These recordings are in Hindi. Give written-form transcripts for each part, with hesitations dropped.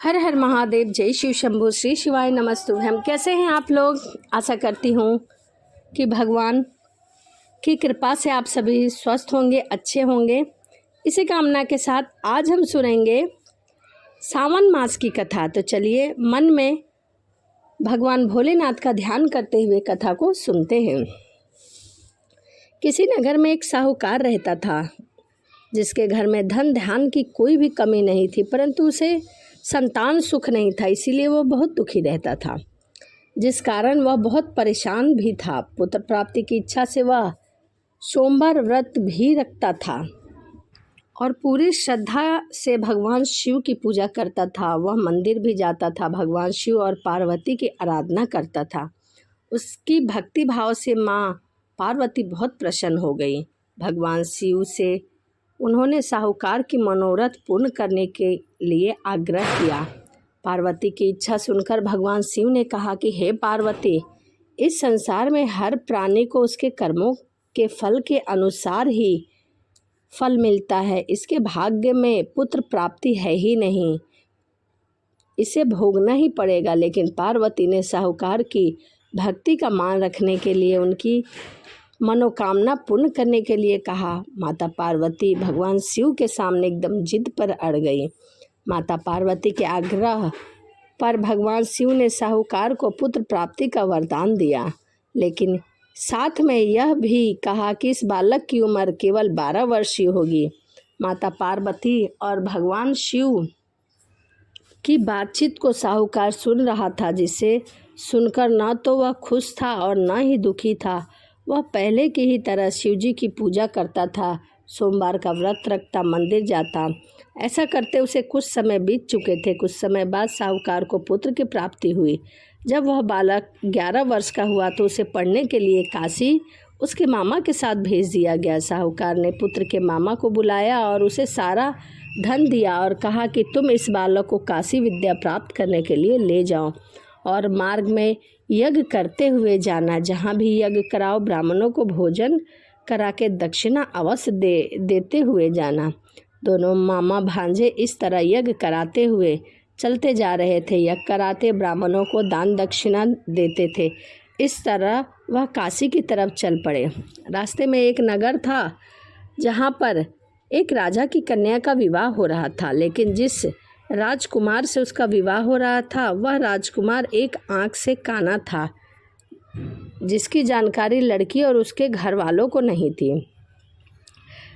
हर हर महादेव, जय शिव शंभू, श्री शिवाय नमस्तुभ्यम। कैसे हैं आप लोग? आशा करती हूँ कि भगवान की कृपा से आप सभी स्वस्थ होंगे, अच्छे होंगे। इसी कामना के साथ आज हम सुनेंगे सावन मास की कथा। तो चलिए मन में भगवान भोलेनाथ का ध्यान करते हुए कथा को सुनते हैं। किसी नगर में एक साहूकार रहता था, जिसके घर में धन ध्यान की कोई भी कमी नहीं थी, परंतु उसे संतान सुख नहीं था। इसीलिए वह बहुत दुखी रहता था, जिस कारण वह बहुत परेशान भी था। पुत्र प्राप्ति की इच्छा से वह सोमवार व्रत भी रखता था और पूरी श्रद्धा से भगवान शिव की पूजा करता था। वह मंदिर भी जाता था, भगवान शिव और पार्वती की आराधना करता था। उसकी भक्ति भाव से माँ पार्वती बहुत प्रसन्न हो गई। भगवान शिव से उन्होंने साहूकार की मनोरथ पूर्ण करने के लिए आग्रह किया। पार्वती की इच्छा सुनकर भगवान शिव ने कहा कि हे पार्वती, इस संसार में हर प्राणी को उसके कर्मों के फल के अनुसार ही फल मिलता है। इसके भाग्य में पुत्र प्राप्ति है ही नहीं, इसे भोगना ही पड़ेगा। लेकिन पार्वती ने साहूकार की भक्ति का मान रखने के लिए उनकी मनोकामना पूर्ण करने के लिए कहा। माता पार्वती भगवान शिव के सामने एकदम जिद पर अड़ गई। माता पार्वती के आग्रह पर भगवान शिव ने साहूकार को पुत्र प्राप्ति का वरदान दिया, लेकिन साथ में यह भी कहा कि इस बालक की उम्र केवल 12 वर्षीय होगी। माता पार्वती और भगवान शिव की बातचीत को साहूकार सुन रहा था, जिसे सुनकर न तो वह खुश था और न ही दुखी था। वह पहले की ही तरह शिवजी की पूजा करता था, सोमवार का व्रत रखता, मंदिर जाता। ऐसा करते उसे कुछ समय बीत चुके थे। कुछ समय बाद साहूकार को पुत्र की प्राप्ति हुई। जब वह बालक 11 वर्ष का हुआ तो उसे पढ़ने के लिए काशी उसके मामा के साथ भेज दिया गया। साहूकार ने पुत्र के मामा को बुलाया और उसे सारा धन दिया और कहा कि तुम इस बालक को काशी विद्या प्राप्त करने के लिए ले जाओ और मार्ग में यज्ञ करते हुए जाना। जहाँ भी यज्ञ कराओ, ब्राह्मणों को भोजन करा के दक्षिणा अवश्य देते हुए जाना। दोनों मामा भांजे इस तरह यज्ञ कराते हुए चलते जा रहे थे। यज्ञ कराते ब्राह्मणों को दान दक्षिणा देते थे। इस तरह वह काशी की तरफ चल पड़े। रास्ते में एक नगर था, जहाँ पर एक राजा की कन्या का विवाह हो रहा था, लेकिन जिस राजकुमार से उसका विवाह हो रहा था वह राजकुमार एक आंख से काना था, जिसकी जानकारी लड़की और उसके घर वालों को नहीं थी।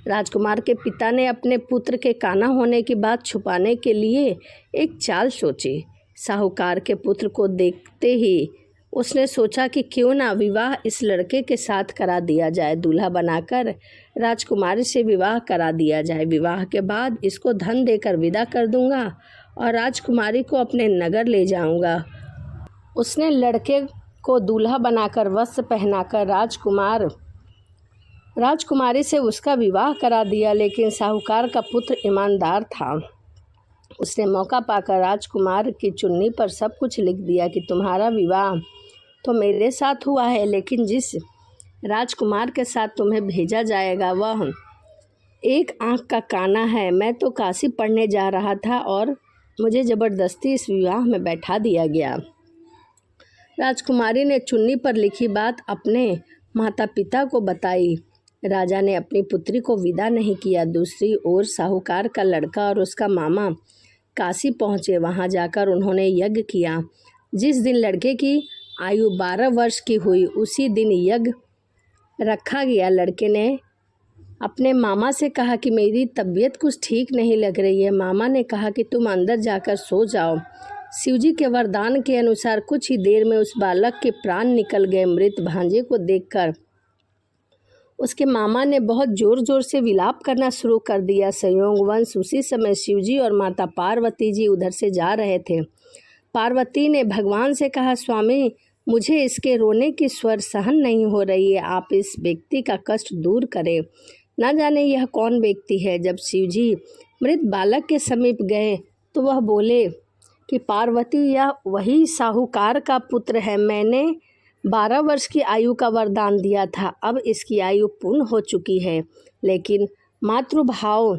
राजकुमार के पिता ने अपने पुत्र के काना होने की बात छुपाने के लिए एक चाल सोची। साहूकार के पुत्र को देखते ही उसने सोचा कि क्यों ना विवाह इस लड़के के साथ करा दिया जाए। दूल्हा बनाकर राजकुमारी से विवाह करा दिया जाए। विवाह के बाद इसको धन देकर विदा कर दूंगा और राजकुमारी को अपने नगर ले जाऊंगा। उसने लड़के को दूल्हा बनाकर वस्त्र पहनाकर राजकुमारी से उसका विवाह करा दिया। लेकिन साहूकार का पुत्र ईमानदार था। उसने मौका पाकर राजकुमार की चुन्नी पर सब कुछ लिख दिया कि तुम्हारा विवाह तो मेरे साथ हुआ है, लेकिन जिस राजकुमार के साथ तुम्हें भेजा जाएगा वह एक आंख का काना है। मैं तो काशी पढ़ने जा रहा था और मुझे ज़बरदस्ती इस विवाह में बैठा दिया गया। राजकुमारी ने चुन्नी पर लिखी बात अपने माता पिता को बताई। राजा ने अपनी पुत्री को विदा नहीं किया। दूसरी ओर साहूकार का लड़का और उसका मामा काशी पहुँचे। वहाँ जाकर उन्होंने यज्ञ किया। जिस दिन लड़के की आयु 12 वर्ष की हुई, उसी दिन यज्ञ रखा गया। लड़के ने अपने मामा से कहा कि मेरी तबीयत कुछ ठीक नहीं लग रही है। मामा ने कहा कि तुम अंदर जाकर सो जाओ। शिवजी के वरदान के अनुसार कुछ ही देर में उस बालक के प्राण निकल गए। मृत भांजे को देखकर उसके मामा ने बहुत जोर जोर से विलाप करना शुरू कर दिया। संयोगवश उसी समय शिवजी और माता पार्वती जी उधर से जा रहे थे। पार्वती ने भगवान से कहा, स्वामी, मुझे इसके रोने की स्वर सहन नहीं हो रही है, आप इस व्यक्ति का कष्ट दूर करें। न जाने यह कौन व्यक्ति है। जब शिवजी मृत बालक के समीप गए तो वह बोले कि पार्वती, यह वही साहूकार का पुत्र है। मैंने 12 वर्ष की आयु का वरदान दिया था, अब इसकी आयु पूर्ण हो चुकी है, लेकिन मातृभाव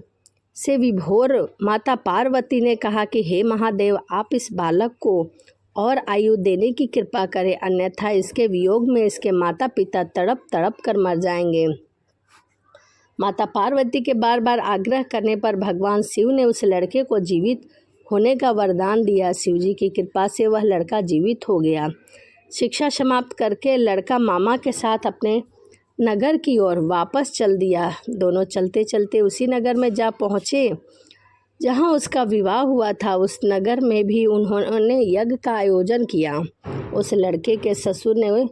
से विभोर माता पार्वती ने कहा कि हे महादेव, आप इस बालक को और आयु देने की कृपा करें, अन्यथा इसके वियोग में इसके माता पिता तड़प तड़प कर मर जाएंगे। माता पार्वती के बार बार आग्रह करने पर भगवान शिव ने उस लड़के को जीवित होने का वरदान दिया। शिव जी की कृपा से वह लड़का जीवित हो गया। शिक्षा समाप्त करके लड़का मामा के साथ अपने नगर की ओर वापस चल दिया। दोनों चलते चलते उसी नगर में जा पहुँचे जहाँ उसका विवाह हुआ था। उस नगर में भी उन्होंने यज्ञ का आयोजन किया। उस लड़के के ससुर ने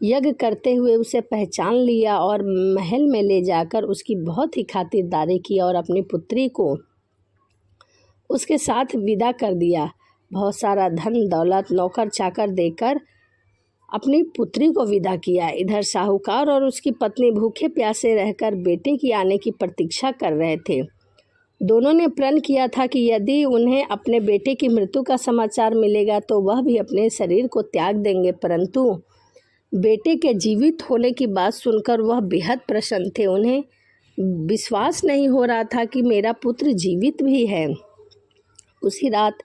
यज्ञ करते हुए उसे पहचान लिया और महल में ले जाकर उसकी बहुत ही खातिरदारी की और अपनी पुत्री को उसके साथ विदा कर दिया। बहुत सारा धन दौलत नौकर चाकर देकर अपनी पुत्री को विदा किया। इधर साहूकार और उसकी पत्नी भूखे प्यासे रहकर बेटे की आने की प्रतीक्षा कर रहे थे। दोनों ने प्रण किया था कि यदि उन्हें अपने बेटे की मृत्यु का समाचार मिलेगा तो वह भी अपने शरीर को त्याग देंगे, परंतु बेटे के जीवित होने की बात सुनकर वह बेहद प्रसन्न थे। उन्हें विश्वास नहीं हो रहा था कि मेरा पुत्र जीवित भी है। उसी रात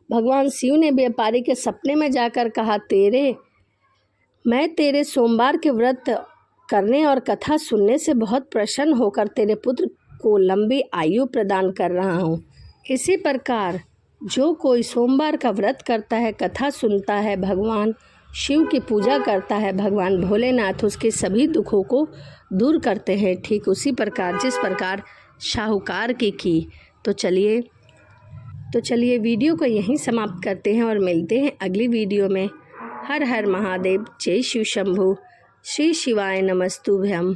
भगवान शिव ने व्यापारी के सपने में जाकर कहा, मैं तेरे सोमवार के व्रत करने और कथा सुनने से बहुत प्रसन्न होकर तेरे पुत्र को लंबी आयु प्रदान कर रहा हूँ। इसी प्रकार जो कोई सोमवार का व्रत करता है, कथा सुनता है, भगवान शिव की पूजा करता है, भगवान भोलेनाथ उसके सभी दुखों को दूर करते हैं। ठीक उसी प्रकार जिस प्रकार साहूकार की। तो चलिए वीडियो को यहीं समाप्त करते हैं और मिलते हैं अगली वीडियो में। हर हर महादेव, जय शिव शंभु, श्री शिवाय नमस्तुभ्यम।